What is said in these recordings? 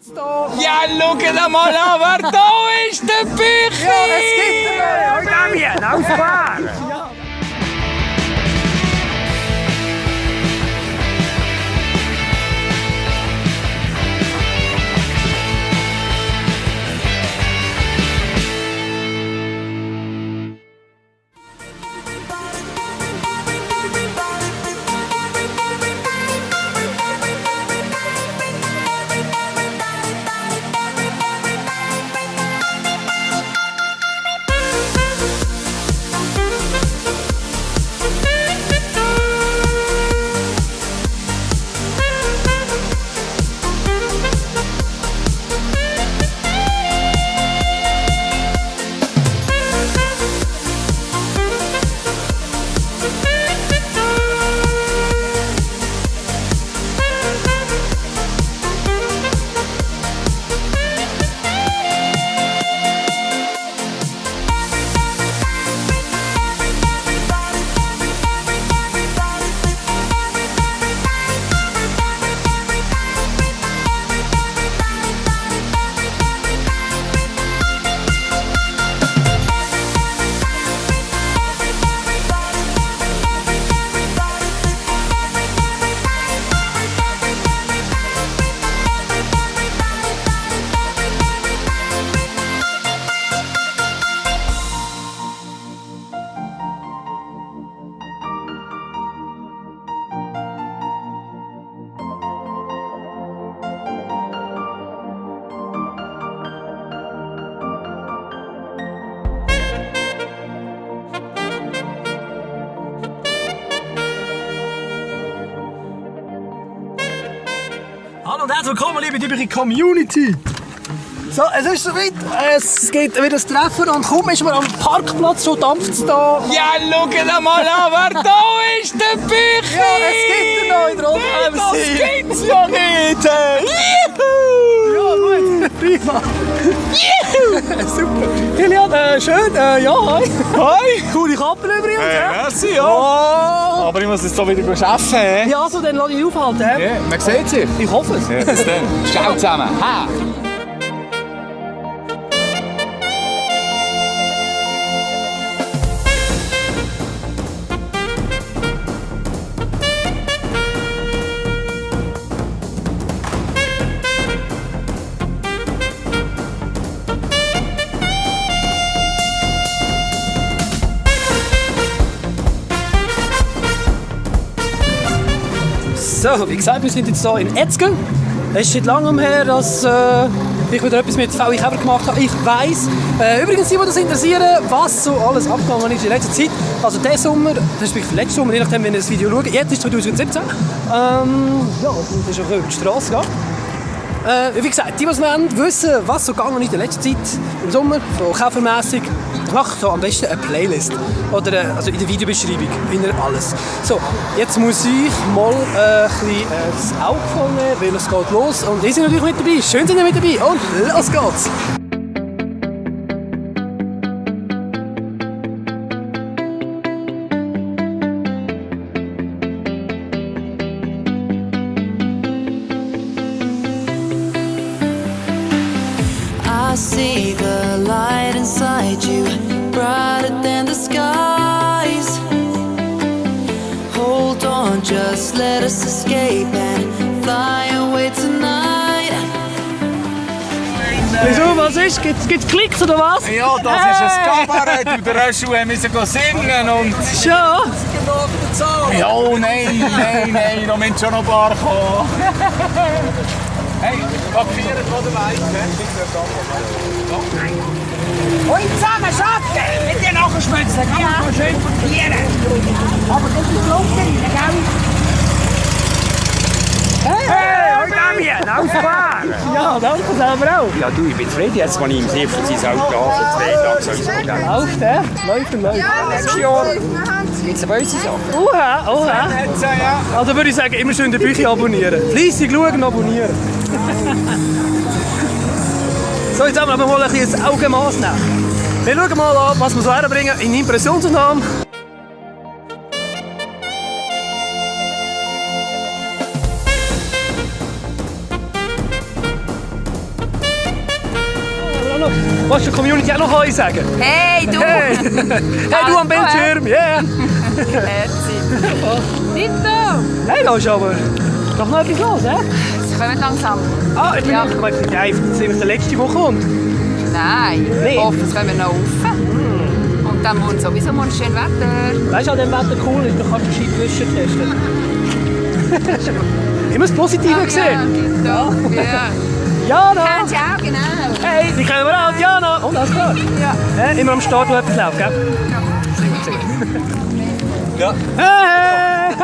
Ja, schau mal an, wer da ist, der Büchi! Ja, es gibt ihn! Hoi Damien, nou is klaar! Hallo und herzlich willkommen, liebe Community! So, es ist soweit. Es geht wieder das Treffen und kaum ist man am Parkplatz, schon dampft es da. Ja, schau mal an, wer da ist, der Büchi! Ja, es gibt ihn noch in der Oldtimer. Das gibt's ja nicht! Ja, gut, prima. Super. Kilian, schön, ja, hi. Hi! Coole Kappe übrigens, ja? Merci, ja! Oh. Aber ich muss jetzt hier wieder arbeiten. Ja, also, dann lass ich dich aufhalten. Ja, man sieht sich. Ich hoffe es. Ja, bis dann. Ciao zusammen. Ha. So, wie gesagt, wir sind jetzt hier in Etzgen. Es ist seit langem her, dass ich wieder etwas mit VW Käfer gemacht habe. Ich weiss. Übrigens, die das interessieren, was so alles abgegangen ist in letzter Zeit. Also diesen Sommer, das ist wirklich letzten Sommer, je nachdem, wenn ihr das Video schaut. Jetzt ist 2017. Ja, das ist auch über die Straße gegangen. Wie gesagt, die, die wissen, was so gegangen ist in der letzten Zeit im Sommer, so käfermässig, ich mache so am besten eine Playlist. Oder also in der Videobeschreibung, findet ihr alles. So, jetzt muss ich mal ein bisschen das Auge vornehmen, weil es geht los. Und ihr seid natürlich mit dabei. Schön, sind ihr mit dabei. Und los geht's! I see the light inside you, brighter than the skies. Hold on, just let us escape and fly away tonight. Wieso, was ist? Gibt's Klicks oder was? Ja, das ist ein Kabarett und der Röschel musste singen und... Schon? Ja, nein, da müssen schon noch ein paar kommen. Hey, papieren von der Weite. Und zusammen schaffen! Mit dir nachschmelzen, kann man mal schön papieren. Aber das ist lustig, gell? Hey, hoi Damien, nou is klaar! Ja, danke selber auch. Ja, du, ich bin zufrieden jetzt, als ich im Siff sein Auto habe. 2 Tage soll es gehen. Läuft, läuft. Nächstes Jahr gibt es eine böse Sache. Oha. Also würde ich sagen, immer schön den Büchi abonnieren. Fleissig schauen und abonnieren. So, jetzt haben wir aber mal ein bisschen das Augenmaß nehmen. Wir schauen mal an, was wir so herbringen in Impressionsaufnahmen. Willst du der Community auch noch Heu sagen? Hey, du! Hey, hey du am Bildschirm, yeah! Herzlich. Tito! Hey, da ist aber doch noch etwas los, hä? Sie kommen langsam. Ah, ich bin Ja. nicht einfach, dass der letzte, der kommt. Nein, Nee. ich hoffe, es kommen noch rauf. Und dann morgen sowieso morgen schön Wetter. Weißt du, an dem Wetter cool ist, dann kannst du Scheibwischer testen. Immer das Positive gesehen. Ja, Tito. Ja. Jana! Kennst du auch, genau. Hey, die kennen wir auch, Jana! Und alles klar? Ja. Immer am Start, wo etwas läuft, gell? Ja. Hey!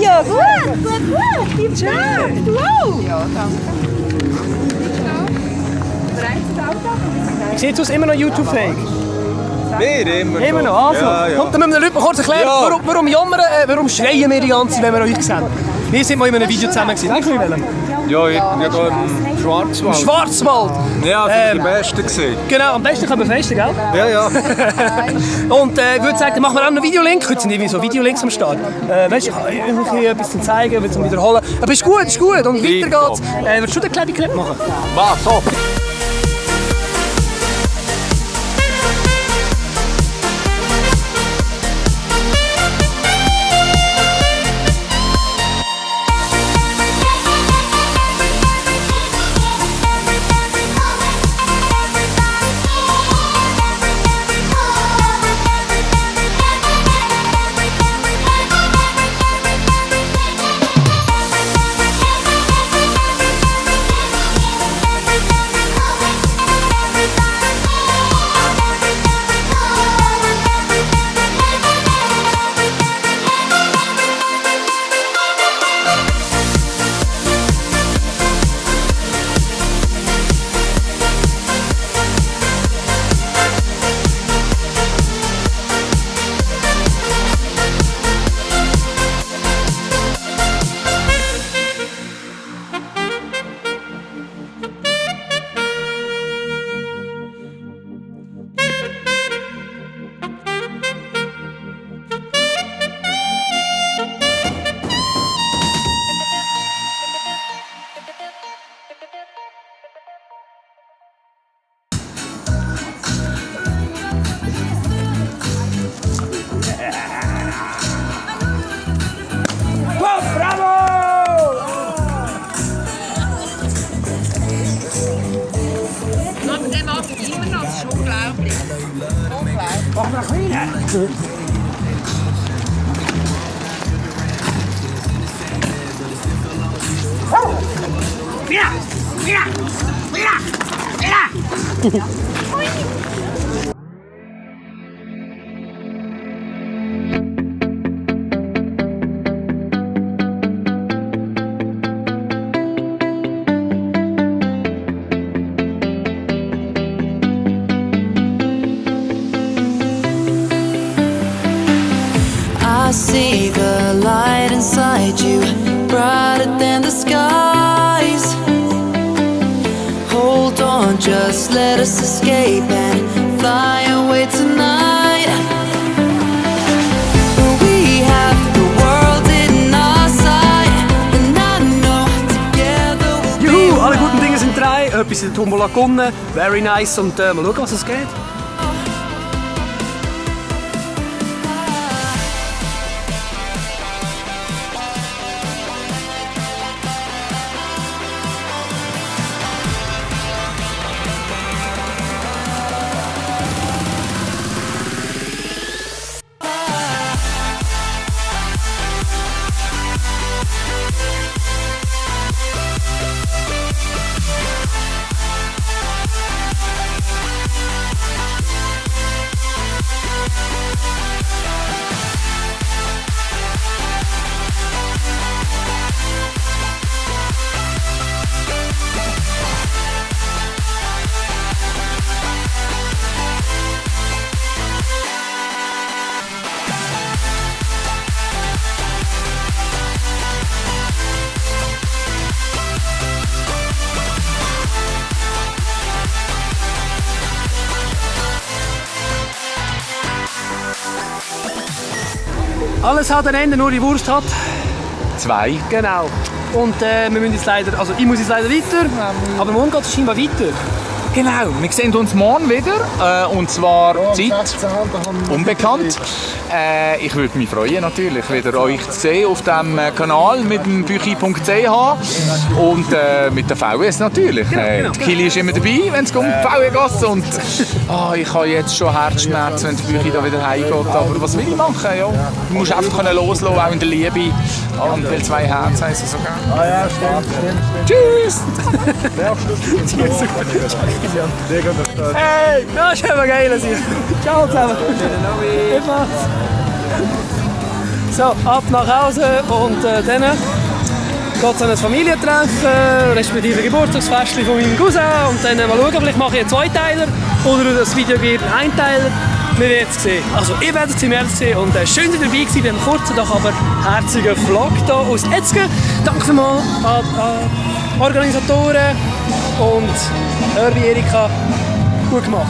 Ja, gut. Gib schnell. Wow. Ja, danke. Wie sieht es aus? Immer noch YouTube-fähig? Wir Immer noch, also. Ja, ja. Und dann müssen wir den Leuten kurz erklären, Ja. warum jammern, warum schreien wir die ganze Zeit, wenn wir euch sehen. Wir sind mal in einem Video zusammen gewesen. Weißt du, in welchem? Ja, ich gehe im Schwarzwald. Schwarzwald! Ja, das war die Beste gesehen. Genau, am besten können wir festen, gell? Ja, ja. Und ich würde sagen, dann machen wir auch einen Videolink. Heute sind irgendwie so Videolinks am Start. Weißt du, ich will etwas zum Zeigen, zum Wiederholen. Aber ist gut, ist gut. Und weiter geht's. Willst du den kleinen Clip machen? Was? So. Aber der macht immer noch, das ist unglaublich. Unglaublich. I see the light inside you, brighter than the skies. Hold on, just let us escape and fly away tonight. We have the world in our sight, and I know together we'll Juhu, be alle guten Dinge sind drei. Etwas in der Tombola gewonnen. Very nice. Und mal schauen, was es geht. Alles hat ein Ende, nur die Wurst hat. Zwei. Genau. und wir müssen jetzt leider, also ich muss jetzt leider weiter, aber morgen geht es scheinbar weiter. Genau, wir sehen uns morgen wieder. Und zwar Zeit unbekannt. Ich würde mich freuen, natürlich, wieder euch zu sehen auf dem Kanal mit dem büchi.ch und mit der VS natürlich. Genau. Kili ist immer dabei, wenn es um die VW-Gasse und ich habe jetzt schon Herzschmerzen, wenn der Büchi da wieder heimgeht. Aber was will ich machen? Ja, du musst einfach loslassen, auch in der Liebe. Und weil 2 Herzen heißen so gerne. Ah ja, stimmt. Tschüss! Hey, das ist aber geil. Ciao zusammen. Immer. So, ab nach Hause und dann geht es an ein Familientreffen, respektive Geburtstagsfest von meinem Cousin und dann mal schauen, vielleicht mache ich einen Zweiteiler oder das Video gibt einen Einteiler. Wir werden es sehen. Also ihr werdet es im März sehen und schön, dass ihr dabei gewesen, einen kurzen, doch aber herzigen Vlog hier aus Etzgen. Danke vielmals an die Organisatoren und Erika. Gut gemacht.